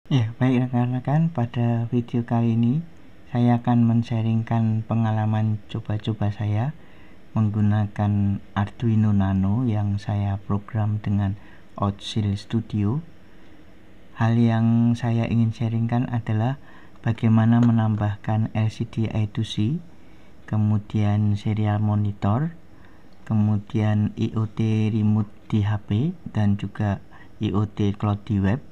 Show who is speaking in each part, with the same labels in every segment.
Speaker 1: Ya, baik rekan-rekan, pada video kali ini saya akan men-sharingkan pengalaman coba-coba saya menggunakan Arduino Nano yang saya program dengan Auxil Studio. Hal yang saya ingin sharingkan adalah bagaimana menambahkan LCD I2C, kemudian serial monitor, kemudian IoT remote di HP, dan juga IoT cloud di web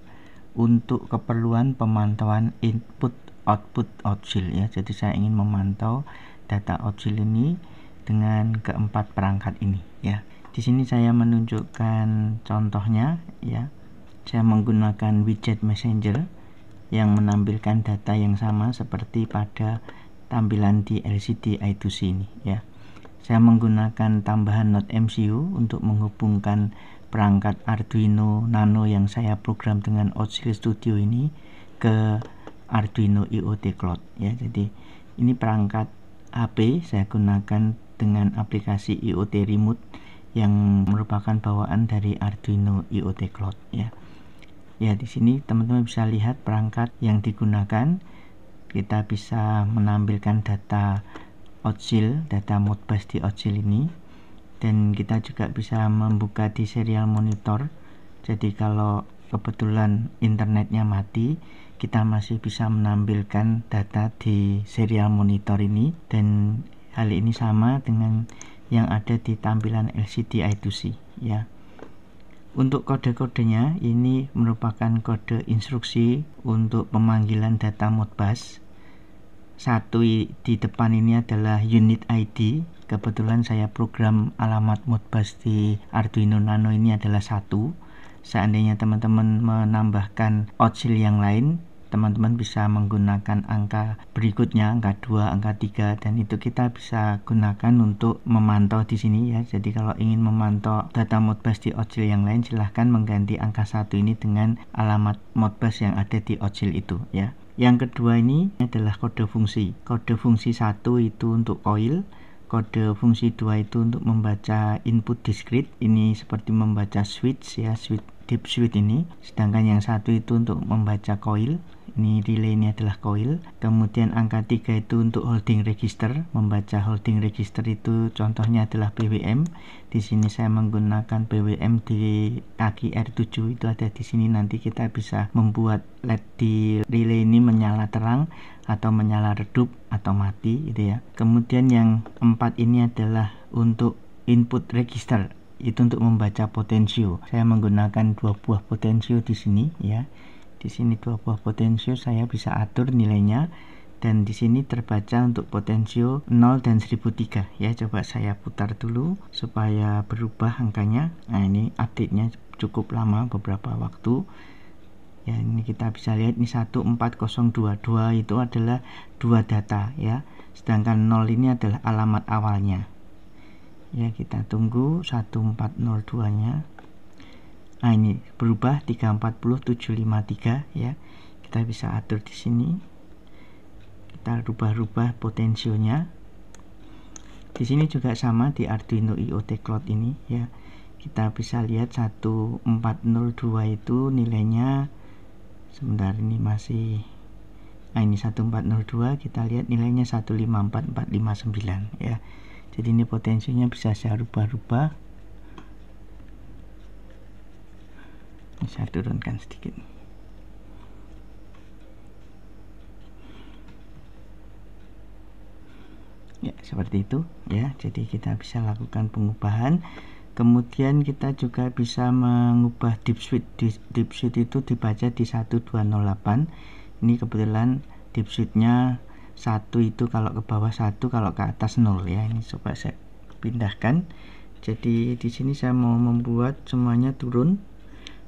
Speaker 1: untuk keperluan pemantauan input output Auxil ya. Jadi saya ingin memantau data Auxil ini dengan keempat perangkat ini ya. Di sini saya menunjukkan contohnya ya. Saya menggunakan widget messenger yang menampilkan data yang sama seperti pada tampilan di LCD I2C ini ya. Saya menggunakan tambahan Node MCU untuk menghubungkan perangkat Arduino Nano yang saya program dengan Auxil Studio ini ke Arduino IoT Cloud ya. Jadi ini perangkat HP saya gunakan dengan aplikasi IoT Remote yang merupakan bawaan dari Arduino IoT Cloud ya. Ya, di sini teman-teman bisa lihat perangkat yang digunakan. Kita bisa menampilkan data Auxil, data Modbus di Auxil ini, dan kita juga bisa membuka di serial monitor. Jadi kalau kebetulan internetnya mati, kita masih bisa menampilkan data di serial monitor ini, dan hal ini sama dengan yang ada di tampilan LCD I2C ya. Untuk kode-kodenya ini merupakan kode instruksi untuk pemanggilan data Modbus. Satu di depan ini adalah unit ID. Kebetulan saya program alamat Modbus di Arduino Nano ini adalah 1. Seandainya teman-teman menambahkan Auxil yang lain, teman-teman bisa menggunakan angka berikutnya, angka 2, angka 3, dan itu kita bisa gunakan untuk memantau di sini ya. Jadi kalau ingin memantau data Modbus di Auxil yang lain, silahkan mengganti angka 1 ini dengan alamat Modbus yang ada di Auxil itu ya. Yang kedua ini adalah kode fungsi. Kode fungsi 1 itu untuk coil, kode fungsi 2 itu untuk membaca input discrete. Ini seperti membaca switch ya, switch deep switch ini. Sedangkan yang satu itu untuk membaca coil. Ini relay ini adalah coil. Kemudian angka 3 itu untuk holding register. Membaca holding register itu contohnya adalah BWM. Di sini saya menggunakan BWM di kaki R7 itu ada di sini. Nanti kita bisa membuat LED di relay ini menyala terang atau menyala redup atau mati gitu ya. Kemudian yang 4 ini adalah untuk input register, itu untuk membaca potensio. Saya menggunakan 2 buah potensio di sini ya. Di sini 2 buah potensio saya bisa atur nilainya, dan di sini terbaca untuk potensio 0 dan 1003 ya. Coba saya putar dulu supaya berubah angkanya. Nah, ini update-nya cukup lama, beberapa waktu. Ya, ini kita bisa lihat ini 14022 itu adalah 2 data ya. Sedangkan 0 ini adalah alamat awalnya. Ya, kita tunggu 1402-nya. Nah, ini berubah 340753 ya. Kita bisa atur di sini. Kita rubah-rubah potensionya. Di sini juga sama di Arduino IoT Cloud ini ya. Kita bisa lihat 1402 itu nilainya, sebentar ini masih, nah ini 1402, kita lihat nilainya 154459 ya. Jadi ini potensinya bisa saya rubah-rubah. Saya turunkan sedikit. Ya, seperti itu ya. Jadi kita bisa lakukan pengubahan. Kemudian kita juga bisa mengubah deep switch. Deep switch itu dibaca di 1208. Ini kebetulan deep switch-nya 1 itu kalau ke bawah 1, kalau ke atas 0 ya. Ini coba saya pindahkan. Jadi di sini saya mau membuat semuanya turun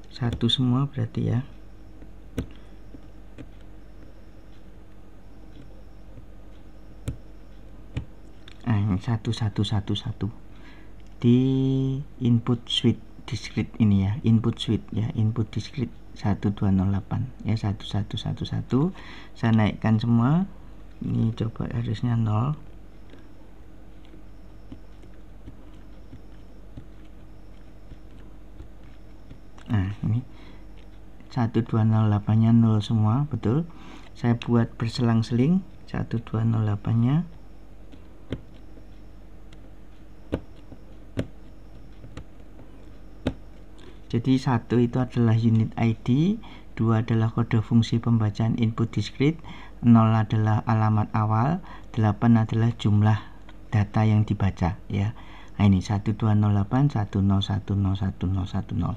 Speaker 1: 1 semua berarti ya. Nah, ini 1111 di input switch discrete ini ya, input switch ya, input discrete 1208 ya, 1111. Saya naikkan semua. Ini coba harusnya 0. Nah, ini 1208 nya 0 semua, betul. Saya buat berselang-seling 1208 nya. Jadi 1 itu adalah unit ID, 2 adalah kode fungsi pembacaan input discrete, 0 adalah alamat awal, 8 adalah jumlah data yang dibaca ya. Nah ini 1208 10101010.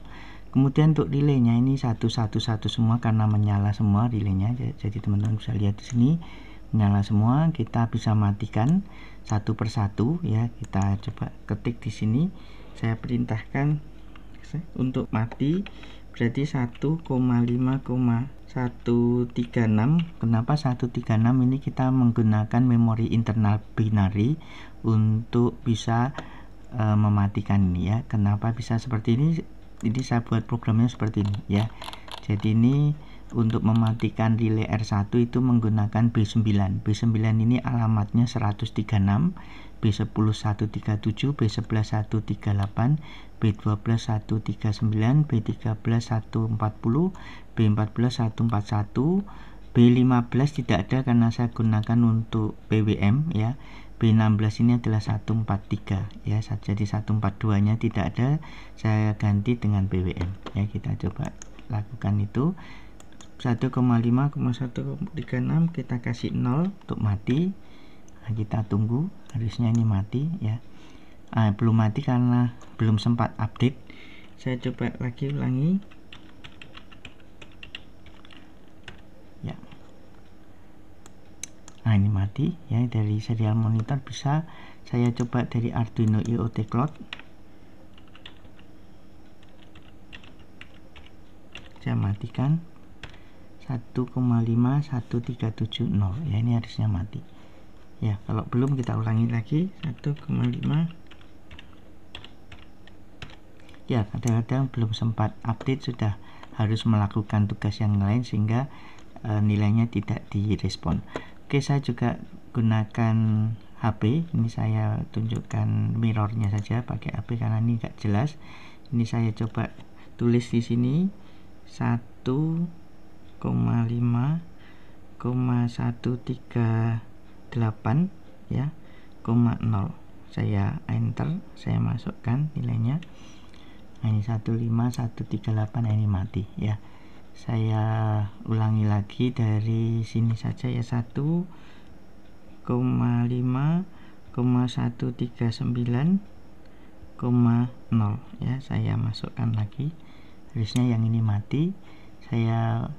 Speaker 1: Kemudian untuk relaynya ini 111 semua karena menyala semua relaynya. Jadi teman-teman bisa lihat di sini menyala semua. Kita bisa matikan satu persatu ya. Kita coba ketik di sini. Saya perintahkan untuk mati, berarti 1,5,136. Kenapa 136? Ini kita menggunakan memori internal binary untuk bisa mematikan ini ya. Kenapa bisa seperti ini? Jadi saya buat programnya seperti ini ya. Jadi ini untuk mematikan relay R1 itu menggunakan B9. B9 ini alamatnya 136, B10 137, B11 138, B12 139, B13 140, B14 141, B15 tidak ada karena saya gunakan untuk PWM ya. B16 ini adalah 143 ya, jadi 142 nya tidak ada, saya ganti dengan PWM ya. Kita coba lakukan itu. 1,5,136 kita kasih 0 untuk mati. Nah, kita tunggu, harusnya ini mati ya. Belum mati karena belum sempat update. Saya coba lagi ulangi ya. Nah ini mati ya. Dari serial monitor bisa saya coba dari Arduino IoT Cloud. Saya matikan 1,51370 ya, ini harusnya mati ya. Kalau belum kita ulangi lagi 1,5 ya. Kadang-kadang belum sempat update sudah harus melakukan tugas yang lain sehingga nilainya tidak direspon. Oke, saya juga gunakan HP. Ini saya tunjukkan mirrornya saja pakai HP karena ini enggak jelas. Ini saya coba tulis di sini 1,5,138 ya, 0. Saya enter, saya masukkan nilainya. Nah, ini 15138. Ini mati ya. Saya ulangi lagi dari sini saja ya, 1,5,139,0 ya. Saya masukkan lagi, harusnya yang ini mati. Saya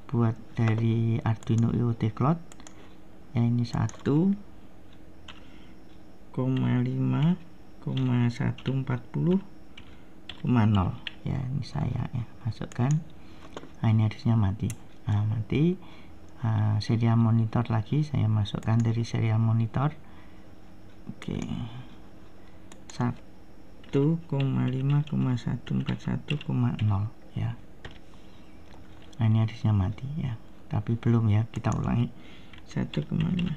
Speaker 1: buat dari Arduino IoT Cloud ya, ini 1,5,140,0 ya. Ini saya ya masukkan. Nah ini harusnya mati. Nah mati. Serial monitor lagi saya masukkan dari serial monitor. Oke, 1,5,141,0 ya. Nah ini harusnya mati ya, tapi belum ya. Kita ulangi 1,5.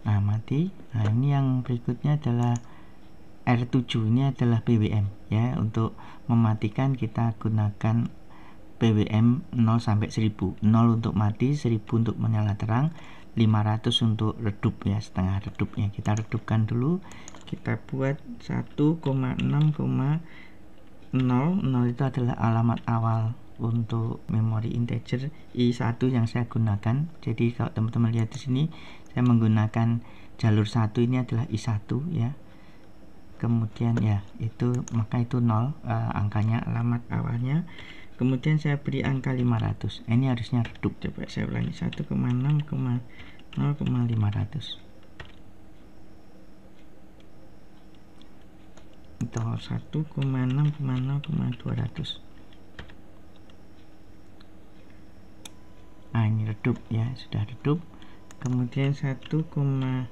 Speaker 1: Nah mati. Nah ini yang berikutnya adalah R7. Ini adalah PWM ya. Untuk mematikan kita gunakan PWM 0 sampai 1000. 0 untuk mati, 1000 untuk menyala terang, 500 untuk redup ya, setengah redupnya. Kita redupkan dulu. Kita buat 1,6,0. 0 itu adalah alamat awal untuk memori integer I1 yang saya gunakan. Jadi kalau teman-teman lihat di sini saya menggunakan jalur 1, ini adalah I1 ya. Kemudian ya itu, maka itu 0 angkanya, alamat awalnya. Kemudian saya beri angka 500. Ini harusnya redup. Coba saya ulangi 1,6,0,500. Itu 1,6,0,200. Nah ini redup ya, sudah redup. Kemudian 1,6,0,0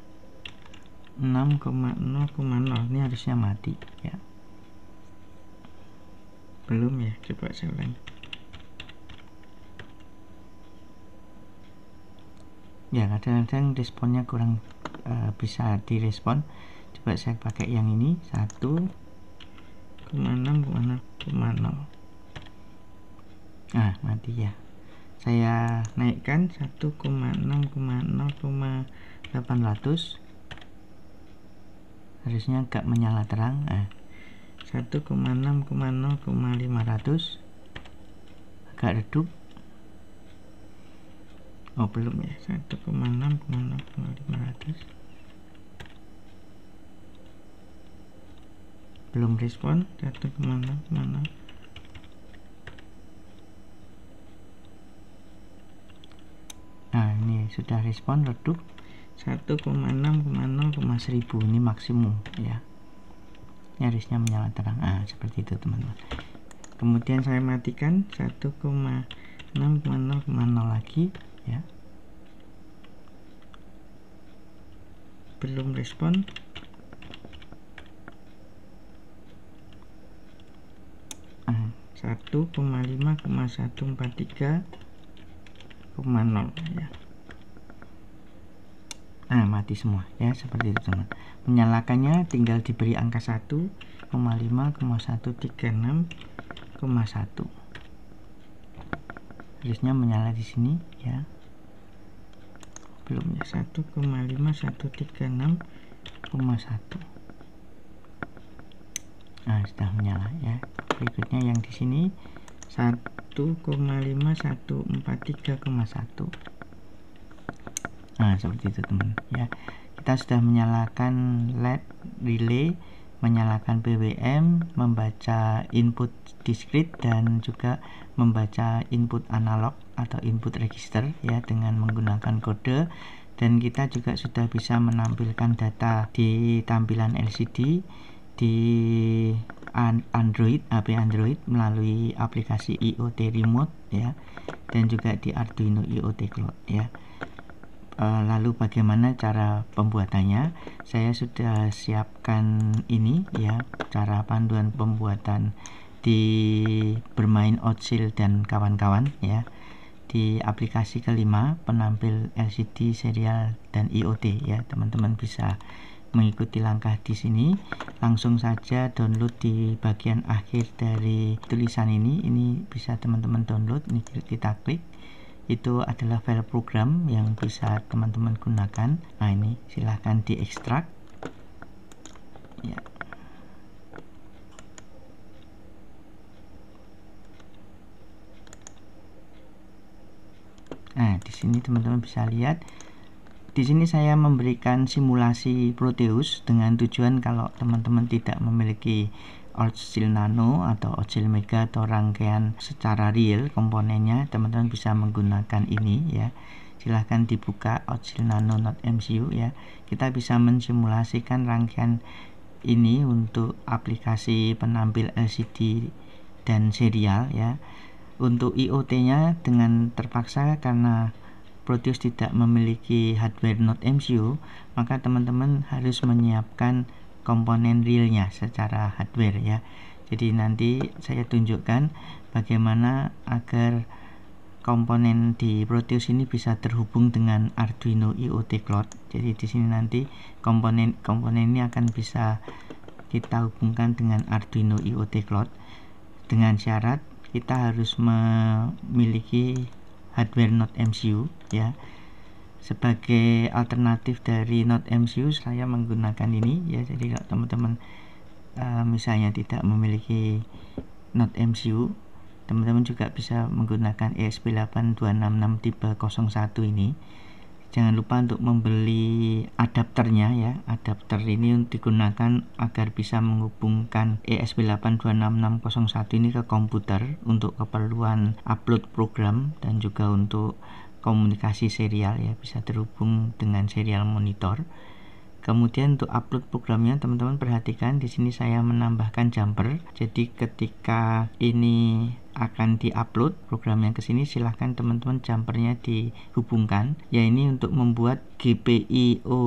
Speaker 1: ini harusnya mati ya. Belum ya, coba saya ulangi. Ya kadang-kadang responnya kurang bisa direspon. Coba saya pakai yang ini 1, Nah, mati ya. Saya naikkan 1,6,0,800. Harusnya agak menyala terang. 1,6,0,500 agak redup. Oh, belum ya. 1,6,0,500 belum respon. 1,6,0. Nah, ini sudah respon redup 1,6,0,1000. Ini maksimum ya. Ini harusnya menyala terang. Seperti itu teman-teman. Kemudian saya matikan 1,6,0,0 lagi ya. Belum respon. Nah, 1,5,143,0 ya. Nah, mati semua ya, seperti itu teman. Menyalakannya tinggal diberi angka 1,5,136,1. Harusnya menyala di sini ya. Belum ya. 1,5,136,1. Nah, sudah menyala ya. Berikutnya yang di sini 1,5,143,1. Nah, seperti itu teman ya. Kita sudah menyalakan LED relay, menyalakan BWM, membaca input discrete dan juga membaca input analog atau input register ya dengan menggunakan kode. Dan kita juga sudah bisa menampilkan data di tampilan LCD di Android, HP Android melalui aplikasi IoT Remote ya, dan juga di Arduino IoT Cloud ya. Lalu bagaimana cara pembuatannya? Saya sudah siapkan ini ya, cara panduan pembuatan di bermain Otsil dan kawan-kawan ya, di aplikasi kelima penampil LCD serial dan IoT ya. Teman-teman bisa mengikuti langkah di sini. Langsung saja download di bagian akhir dari tulisan ini. Ini bisa teman-teman download. Ini kita klik. Itu adalah file program yang bisa teman-teman gunakan. Nah, ini silahkan diekstrak ya. Nah, di sini teman-teman bisa lihat. Di sini saya memberikan simulasi Proteus dengan tujuan kalau teman-teman tidak memiliki Otsil Nano atau Otsil Mega atau rangkaian secara real komponennya, teman-teman bisa menggunakan ini ya. Silahkan dibuka Otsil Nano Node MCU ya. Kita bisa mensimulasikan rangkaian ini untuk aplikasi penampil LCD dan serial ya. Untuk IoT-nya dengan terpaksa karena Proteus tidak memiliki hardware Node MCU, maka teman-teman harus menyiapkan komponen realnya secara hardware ya. Jadi nanti saya tunjukkan bagaimana agar komponen di Proteus ini bisa terhubung dengan Arduino IoT Cloud. Jadi di sini nanti komponen ini akan bisa kita hubungkan dengan Arduino IoT Cloud dengan syarat kita harus memiliki hardware Node MCU ya. Sebagai alternatif dari Node MCU saya menggunakan ini ya. Jadi kalau teman-teman misalnya tidak memiliki Node MCU, teman-teman juga bisa menggunakan ESP8266 tipe 01 ini. Jangan lupa untuk membeli adapternya ya. Adapter ini digunakan agar bisa menghubungkan ESP826601 ini ke komputer untuk keperluan upload program dan juga untuk komunikasi serial ya, bisa terhubung dengan serial monitor. Kemudian untuk upload programnya teman-teman perhatikan di sini saya menambahkan jumper. Jadi ketika ini akan diupload programnya ke sini, silahkan teman-teman jumpernya dihubungkan. Ya, ini untuk membuat GPIO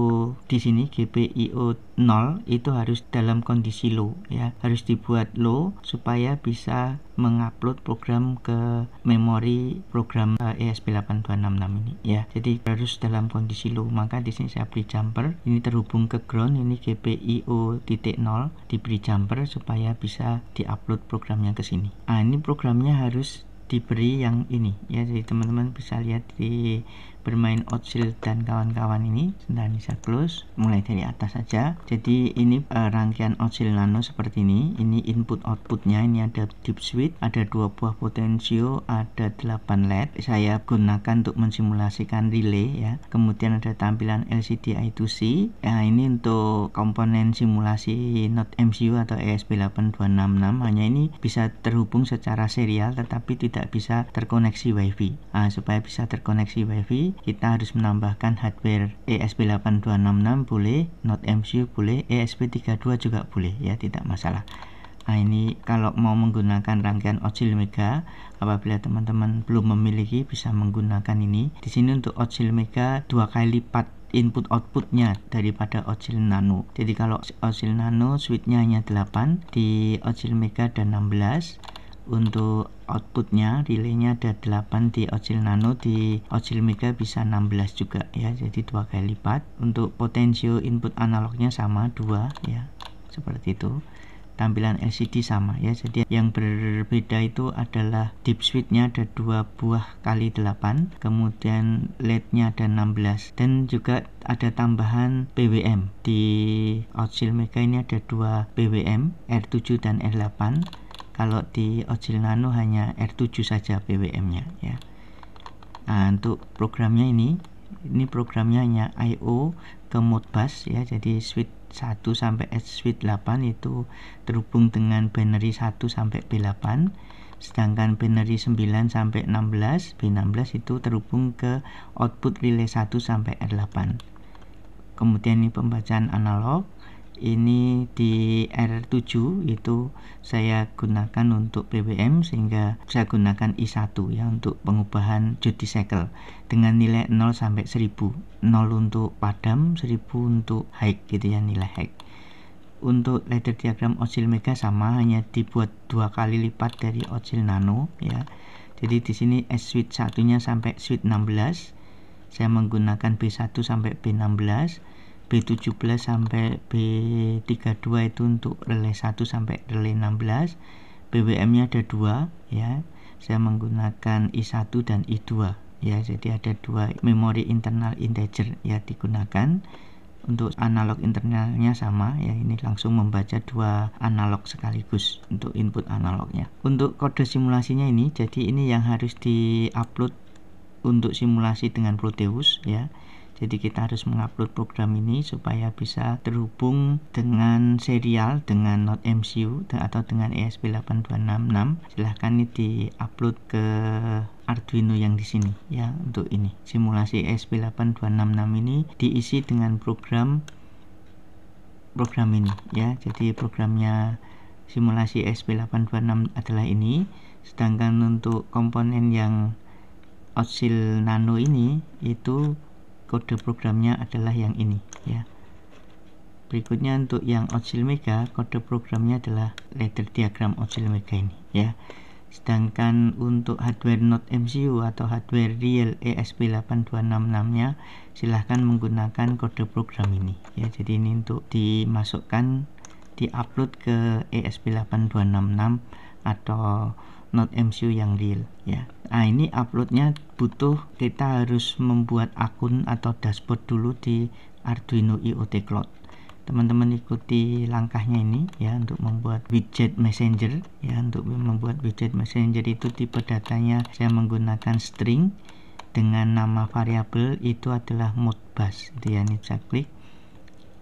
Speaker 1: di sini GPIO 0 itu harus dalam kondisi low ya, harus dibuat low supaya bisa mengupload program ke memori program ESP8266 ini ya. Jadi harus dalam kondisi low, maka di sini saya beri jumper, ini terhubung ke ground, ini GPIO titik 0 diberi jumper supaya bisa diupload programnya ke sini. Nah, ini programnya harus diberi yang ini ya, jadi teman-teman bisa lihat di bermain Otsil dan kawan-kawan ini. Sebentar, ini saya close, mulai dari atas saja. Jadi ini rangkaian Otsil Nano seperti ini. Ini input outputnya, ini ada deep switch, ada 2 buah potensio, ada 8 LED. Saya gunakan untuk mensimulasikan relay ya. Kemudian ada tampilan LCD I2C. Nah, ini untuk komponen simulasi Node MCU atau ESP8266. Hanya ini bisa terhubung secara serial tetapi tidak bisa terkoneksi WiFi. Nah, supaya bisa terkoneksi WiFi, kita harus menambahkan hardware ESP8266 boleh, Node MCU boleh, ESP32 juga boleh ya, tidak masalah. Nah, ini kalau mau menggunakan rangkaian Otsil Mega, apabila teman-teman belum memiliki bisa menggunakan ini. Di sini untuk Otsil Mega 2 kali lipat input outputnya daripada Otsil Nano. Jadi kalau Otsil Nano switchnya hanya 8, di Otsil Mega ada 16. Untuk outputnya relaynya ada 8 di Otsil Nano, di Otsil Mega bisa 16 juga ya, jadi 2 kali lipat. Untuk potensio input analognya sama 2 ya, seperti itu. Tampilan LCD sama ya, jadi yang berbeda itu adalah deep switchnya ada 2 buah kali 8, kemudian LED-nya ada 16, dan juga ada tambahan PWM. Di Otsil Mega ini ada 2 PWM, R7 dan R8. Kalau di Otsil Nano hanya R7 saja PWM-nya ya. Nah, untuk programnya ini programnya hanya I/O ke Modbus ya. Jadi switch 1 sampai switch 8 itu terhubung dengan binary 1 sampai B8. Sedangkan binary 9 sampai 16, B16 itu terhubung ke output relay 1 sampai R8. Kemudian ini pembacaan analog. Ini di R7 itu saya gunakan untuk PWM, sehingga saya gunakan I1 ya untuk pengubahan duty cycle dengan nilai 0 sampai 1000. 0 untuk padam, 1000 untuk high gitu ya, nilai high. Untuk ladder diagram Otsil Mega sama, hanya dibuat 2 kali lipat dari Otsil Nano ya. Jadi di sini switch satunya sampai switch 16. Saya menggunakan B1 sampai B16. B17 sampai B32 itu untuk relay 1 sampai relay 16. PWM-nya ada 2 ya. Saya menggunakan I1 dan I2 ya. Jadi ada 2 memori internal integer ya digunakan. Untuk analog internalnya sama ya, ini langsung membaca 2 analog sekaligus untuk input analognya. Untuk kode simulasinya ini, jadi ini yang harus di-upload untuk simulasi dengan Proteus ya. Jadi kita harus mengupload program ini supaya bisa terhubung dengan serial dengan Node MCU atau dengan ESP8266. Silahkan ini di-upload ke Arduino yang di sini ya. Untuk ini simulasi ESP8266 ini diisi dengan program ini ya. Jadi programnya simulasi ESP8266 adalah ini. Sedangkan untuk komponen yang Otsil Nano ini itu kode programnya adalah yang ini ya. Berikutnya untuk yang Otsil Mega, kode programnya adalah ladder diagram Otsil Mega ini ya. Sedangkan untuk hardware Node MCU atau hardware real ESP8266-nya silahkan menggunakan kode program ini ya. Jadi ini untuk dimasukkan, diupload ke ESP8266 atau Node MCU yang real ya. Nah, ini uploadnya butuh, kita harus membuat akun atau dashboard dulu di Arduino IoT Cloud. Teman-teman ikuti langkahnya ini ya untuk membuat widget messenger ya. Untuk membuat widget messenger itu tipe datanya saya menggunakan string dengan nama variabel itu adalah Modbus itu ya. Ini saya klik.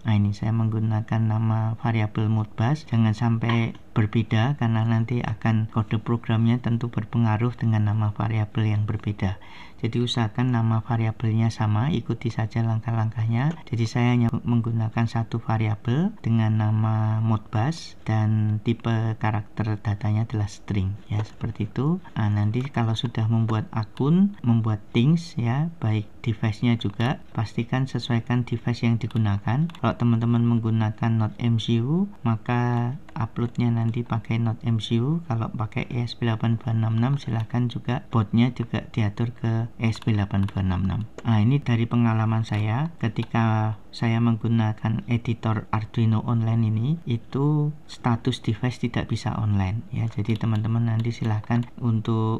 Speaker 1: Nah, ini saya menggunakan nama variabel Modbus, jangan sampai berbeda karena nanti akan kode programnya tentu berpengaruh dengan nama variabel yang berbeda. Jadi usahakan nama variabelnya sama, ikuti saja langkah-langkahnya. Jadi saya hanya menggunakan satu variabel dengan nama Modbus dan tipe karakter datanya adalah string ya, seperti itu. Nah, nanti kalau sudah membuat akun, membuat things ya, baik device-nya juga pastikan sesuaikan device yang digunakan. Kalau teman-teman menggunakan Node MCU maka uploadnya nanti pakai Node MCU. Kalau pakai ESP8266 silahkan juga botnya juga diatur ke ESP8266. Nah, ini dari pengalaman saya ketika saya menggunakan editor Arduino online ini, itu status device tidak bisa online ya. Jadi teman-teman nanti silahkan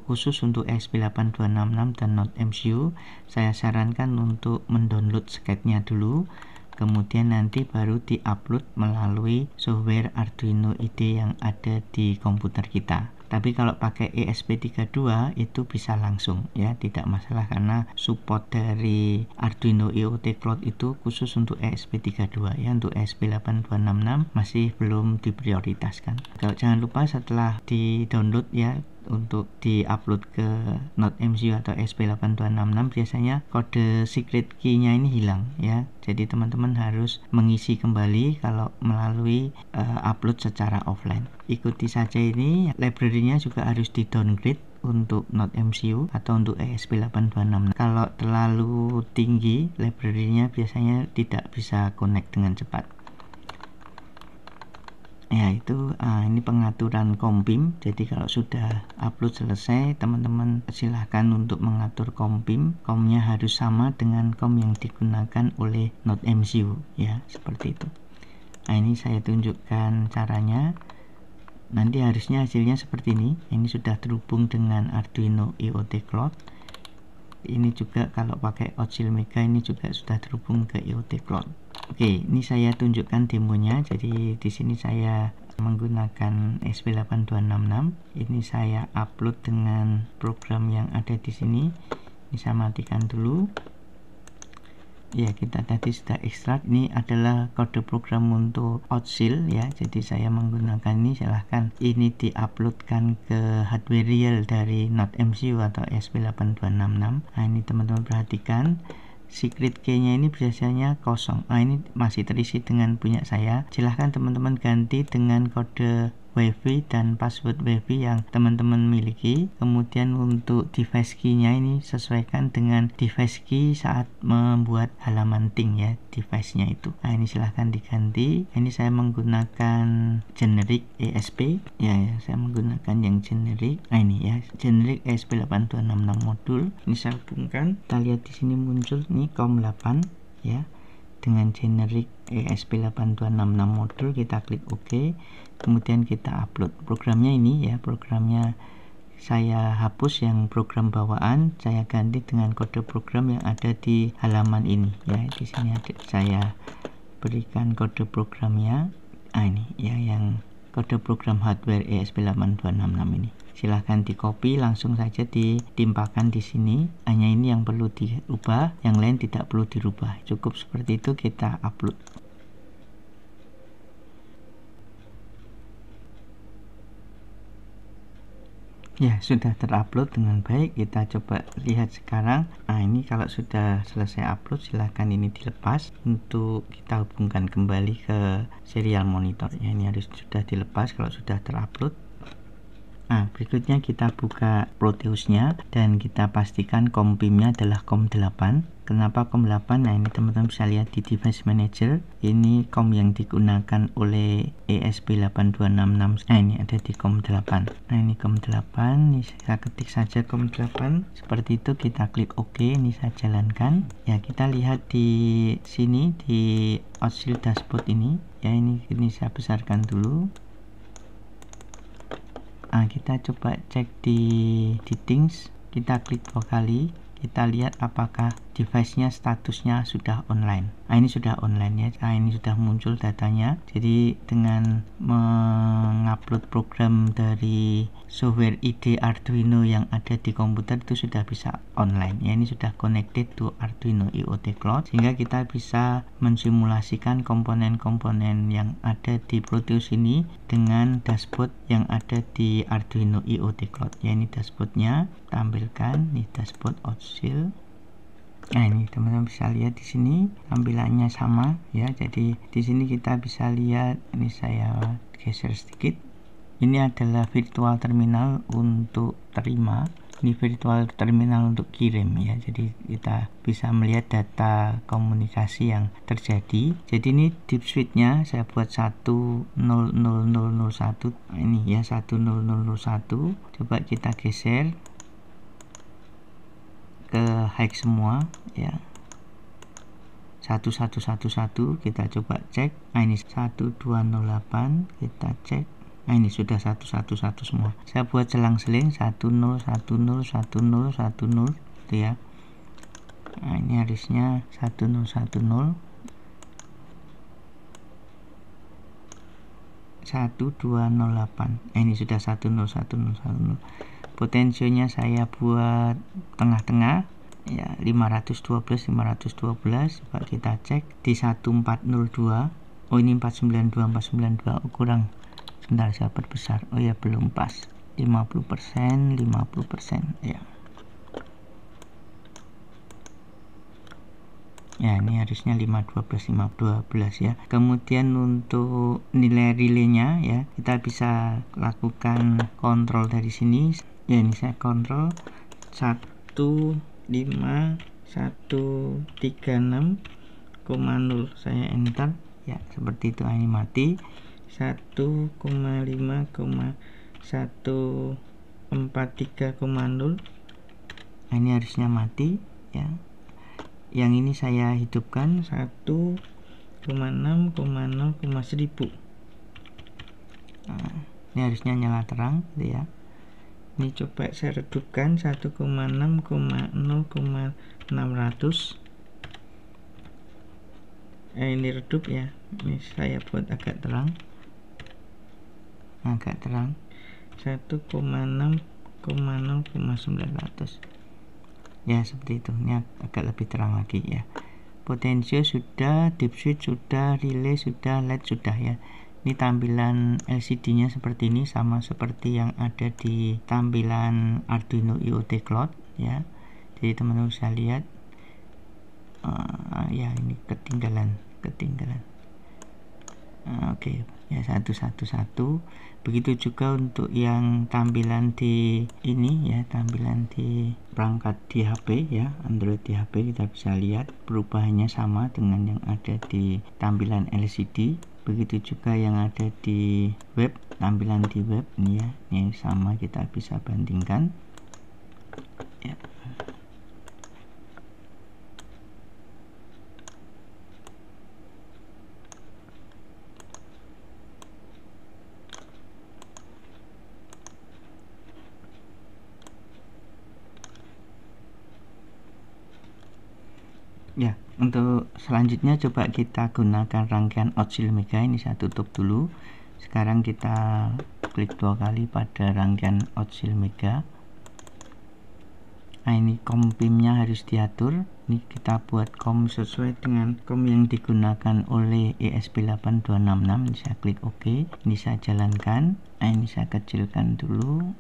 Speaker 1: khusus untuk ESP8266 dan Node MCU, saya sarankan untuk mendownload sketnya dulu, kemudian nanti baru diupload melalui software Arduino IDE yang ada di komputer kita. Tapi kalau pakai ESP32 itu bisa langsung ya, tidak masalah karena support dari Arduino IoT Cloud itu khusus untuk ESP32 ya. Untuk ESP8266 masih belum diprioritaskan. Kalau jangan lupa setelah di-download ya, untuk di-upload ke Node MCU atau ESP8266 biasanya kode secret key-nya ini hilang ya. Jadi teman-teman harus mengisi kembali kalau melalui upload secara offline. Ikuti saja ini, library-nya juga harus di-downgrade untuk Node MCU atau untuk ESP8266. Kalau terlalu tinggi library-nya biasanya tidak bisa connect dengan cepat. Ya, itu ini pengaturan COM/PIM. Jadi kalau sudah upload selesai, teman-teman silahkan untuk mengatur COM/PIM. COM-nya harus sama dengan COM yang digunakan oleh Node MCU ya, seperti itu. Nah, ini saya tunjukkan caranya. Nanti harusnya hasilnya seperti ini. Ini sudah terhubung dengan Arduino IoT Cloud. Ini juga kalau pakai Oscillmega ini juga sudah terhubung ke IoT Cloud. Oke, ini saya tunjukkan demonya. Jadi di sini saya menggunakan ESP8266. Ini saya upload dengan program yang ada di sini. Ini saya matikan dulu. Ya, kita tadi sudah ekstrak. Ini adalah kode program untuk Oscill ya. Jadi saya menggunakan ini, silahkan ini diuploadkan ke hardware real dari Node MCU atau ESP8266. Nah, ini teman-teman perhatikan. Secret key-nya ini biasanya kosong. Nah, ini masih terisi dengan punya saya. Silahkan teman-teman ganti dengan kode WiFi dan password WiFi yang teman-teman miliki. Kemudian untuk device key-nya ini sesuaikan dengan device key saat membuat halaman ting ya, device-nya itu. Nah, ini silahkan diganti. Ini saya menggunakan generic ESP ya, saya menggunakan yang generic. Nah, ini ya, generic ESP8266 modul. Ini saya hubungkan. Kita lihat di sini muncul ini COM8 ya, dengan generic ESP8266 modul. Kita klik OK, kemudian kita upload programnya. Ini ya, programnya saya hapus yang program bawaan, saya ganti dengan kode program yang ada di halaman ini ya. Di sini ada, saya berikan kode programnya. Nah, ini ya, yang kode program hardware ESP8266 ini. Silahkan di copy, langsung saja ditimpakan di sini. Hanya ini yang perlu dirubah, yang lain tidak perlu dirubah. Cukup seperti itu, kita upload. Ya, sudah terupload dengan baik. Kita coba lihat sekarang. Nah, ini kalau sudah selesai upload, silahkan ini dilepas untuk kita hubungkan kembali ke serial monitor ya. Ini harus sudah dilepas kalau sudah terupload. Nah, berikutnya kita buka Proteus-nya dan kita pastikan COM/PIM-nya adalah COM8. Kenapa COM8? Nah, ini teman-teman bisa lihat di device manager. Ini COM yang digunakan oleh ESP8266. Nah, ini ada di COM8. Nah, ini COM8. Ini saya ketik saja COM8. Seperti itu, kita klik OK. Ini saya jalankan. Ya, kita lihat di sini di Oscill dashboard ini. Ya, ini saya besarkan dulu. Nah, kita coba cek di things, kita klik 2 kali, kita lihat apakah device-nya statusnya sudah online. Nah, ini sudah online ya. Nah, ini sudah muncul datanya. Jadi dengan mengupload program dari software IDE Arduino yang ada di komputer itu sudah bisa online ya. Ini sudah connected to Arduino IoT Cloud, sehingga kita bisa mensimulasikan komponen-komponen yang ada di Proteus ini dengan dashboard yang ada di Arduino IoT Cloud ya. Ini dashboardnya, tampilkan nih dashboard Ocil. Nah, ini teman-teman bisa lihat di sini tampilannya sama ya. Jadi di sini kita bisa lihat, ini saya geser sedikit. Ini adalah virtual terminal untuk terima, ini virtual terminal untuk kirim ya. Jadi kita bisa melihat data komunikasi yang terjadi. Jadi ini deep switch-nya saya buat 10001. Nah, ini ya 10001. Coba kita geser ke high semua ya, 1111 kita coba cek. Nah, ini 1208 kita cek. Nah, ini sudah 111 semua. Saya buat selang-seling 10101010 gitu ya. Nah, ini harusnya 1010 1208. Nah, ini sudah 101010. Potensionya saya buat tengah-tengah ya, 512. Coba kita cek di 1402. Oh, ini 492. Oh, kurang. Sebentar saya perbesar. Oh ya, belum pas. 50% ya. Ya, ini harusnya 512 ya. Kemudian untuk nilai relaynya ya, kita bisa lakukan kontrol dari sini. Ya, ini saya kontrol 15136,0, saya enter ya, seperti itu. Ini mati 1,5,143,0. Nah, ini harusnya mati ya. Yang ini saya hidupkan 1,6,0,1000. Nah, ini harusnya nyala terang gitu ya. Ini coba saya redupkan 1,6,0,600. Ini redup ya. Ini saya buat agak terang. 1,6,0,900 ya, seperti itu. Ini agak lebih terang lagi ya. Potensio sudah, deep switch sudah, relay sudah, LED sudah ya. Ini tampilan LCD-nya seperti ini, sama seperti yang ada di tampilan Arduino IoT Cloud ya. Jadi teman-teman bisa lihat ya, ini ketinggalan. Oke ya, 111. Begitu juga untuk yang tampilan di ini ya, tampilan di perangkat di HP ya, Android di HP, kita bisa lihat perubahannya sama dengan yang ada di tampilan LCD. Begitu juga yang ada di web, tampilan di web ini ya, ini sama, kita bisa bandingkan ya. Ya, untuk selanjutnya coba kita gunakan rangkaian Ocil Mega. Ini saya tutup dulu. Sekarang kita klik 2 kali pada rangkaian Ocil Mega. Nah, ini COM PIM-nya harus diatur. Ini kita buat COM sesuai dengan COM yang digunakan oleh ESP8266. Ini saya klik OK. Ini saya jalankan. Nah, ini saya kecilkan dulu.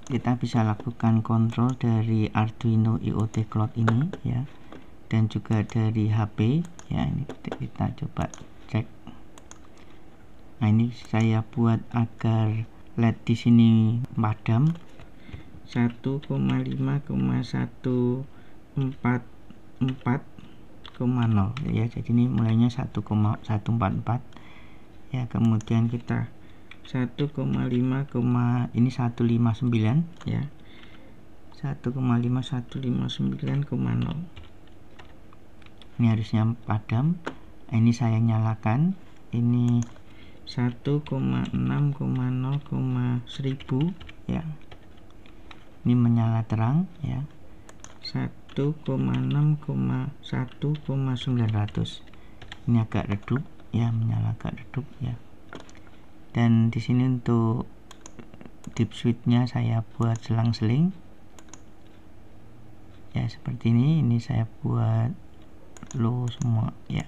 Speaker 1: Kita bisa lakukan kontrol dari Arduino IoT Cloud ini ya, dan juga dari HP ya. Ini kita coba cek. Nah, ini saya buat agar LED di sini padam 1,5,144,0 ya. Jadi ini mulainya 1,144 ya. Kemudian kita 1,5, ini 159 ya, 1,5, 159,0. Ini harusnya padam. Ini saya nyalakan. Ini 1,6,0,1000 ya. Ini menyala terang ya. 1,6,1,900. Ini agak redup ya, menyala agak redup ya. Dan di sini untuk deep switch-nya saya buat selang-seling ya, seperti ini. Ini saya buat low semua ya,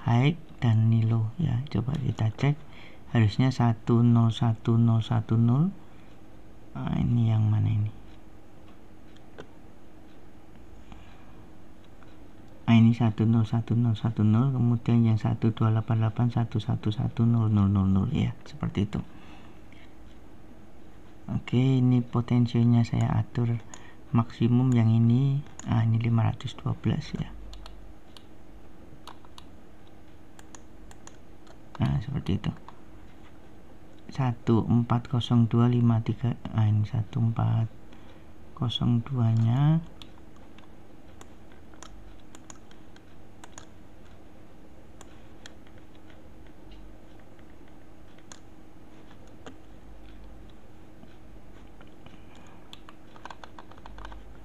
Speaker 1: high dan ini low ya. Coba kita cek, harusnya 101,010. Nah, ini yang mana ini? Nah, ini 101,010, kemudian yang 12881111000 ya, seperti itu. Oke, ini potensinya saya atur maksimum yang ini. Nah, ini 512 ya. Nah, seperti itu. 140253. Nah, ini 1402 nya.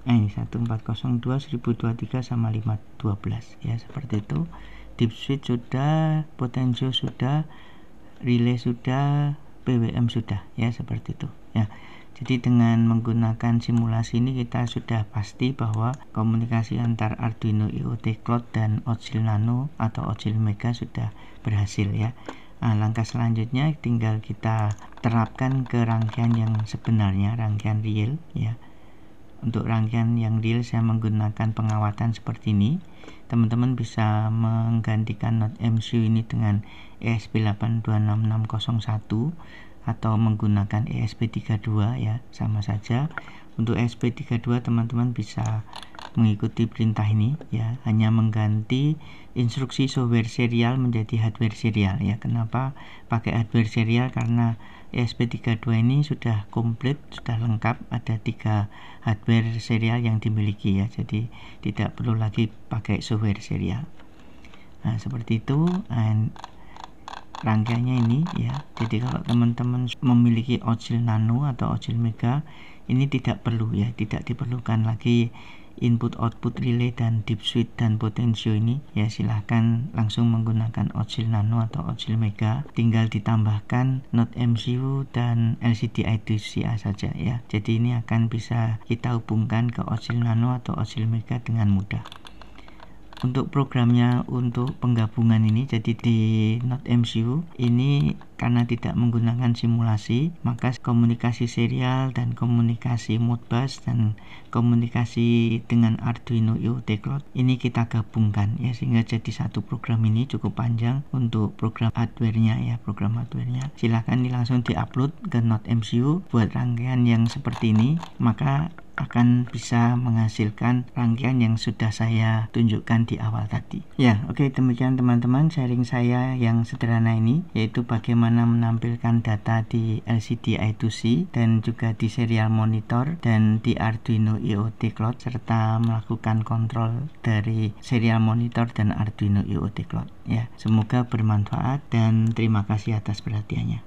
Speaker 1: Nah, ini 1402 1023 sama 512 ya, seperti itu. Deep switch sudah, potensio sudah, relay sudah, PWM sudah ya, seperti itu ya. Jadi dengan menggunakan simulasi ini kita sudah pasti bahwa komunikasi antar Arduino IoT Cloud dan Ocil Nano atau Ocil Mega sudah berhasil ya. Nah, langkah selanjutnya tinggal kita terapkan ke rangkaian yang sebenarnya, rangkaian real ya. Untuk rangkaian yang real saya menggunakan pengawatan seperti ini. Teman-teman bisa menggantikan Node MCU ini dengan ESP826601 atau menggunakan ESP32 ya, sama saja. Untuk ESP32 teman-teman bisa mengikuti perintah ini ya, hanya mengganti instruksi software serial menjadi hardware serial ya. Kenapa pakai hardware serial? Karena ESP32 ini sudah komplit, sudah lengkap, ada 3 hardware serial yang dimiliki ya, jadi tidak perlu lagi pakai software serial. Nah, seperti itu rangkaiannya ini ya. Jadi kalau teman-teman memiliki Ocil Nano atau Ocil Mega, ini tidak perlu ya, tidak diperlukan lagi input output relay dan deep switch dan potensio ini ya. Silahkan langsung menggunakan Ocil Nano atau Ocil Mega, tinggal ditambahkan Node MCU dan LCD I2C saja ya. Jadi ini akan bisa kita hubungkan ke Ocil Nano atau Ocil Mega dengan mudah. Untuk programnya untuk penggabungan ini, jadi di Node MCU ini karena tidak menggunakan simulasi, maka komunikasi serial dan komunikasi Modbus dan komunikasi dengan Arduino IoT Cloud ini kita gabungkan ya, sehingga jadi satu program. Ini cukup panjang untuk program hardware-nya ya, program hardware-nya. Silahkan ini langsung diupload ke Node MCU buat rangkaian yang seperti ini, maka akan bisa menghasilkan rangkaian yang sudah saya tunjukkan di awal tadi ya. Oke, demikian teman-teman sharing saya yang sederhana ini, yaitu bagaimana menampilkan data di LCD I2C dan juga di serial monitor dan di Arduino IoT Cloud, serta melakukan kontrol dari serial monitor dan Arduino IoT Cloud ya. Semoga bermanfaat dan terima kasih atas perhatiannya.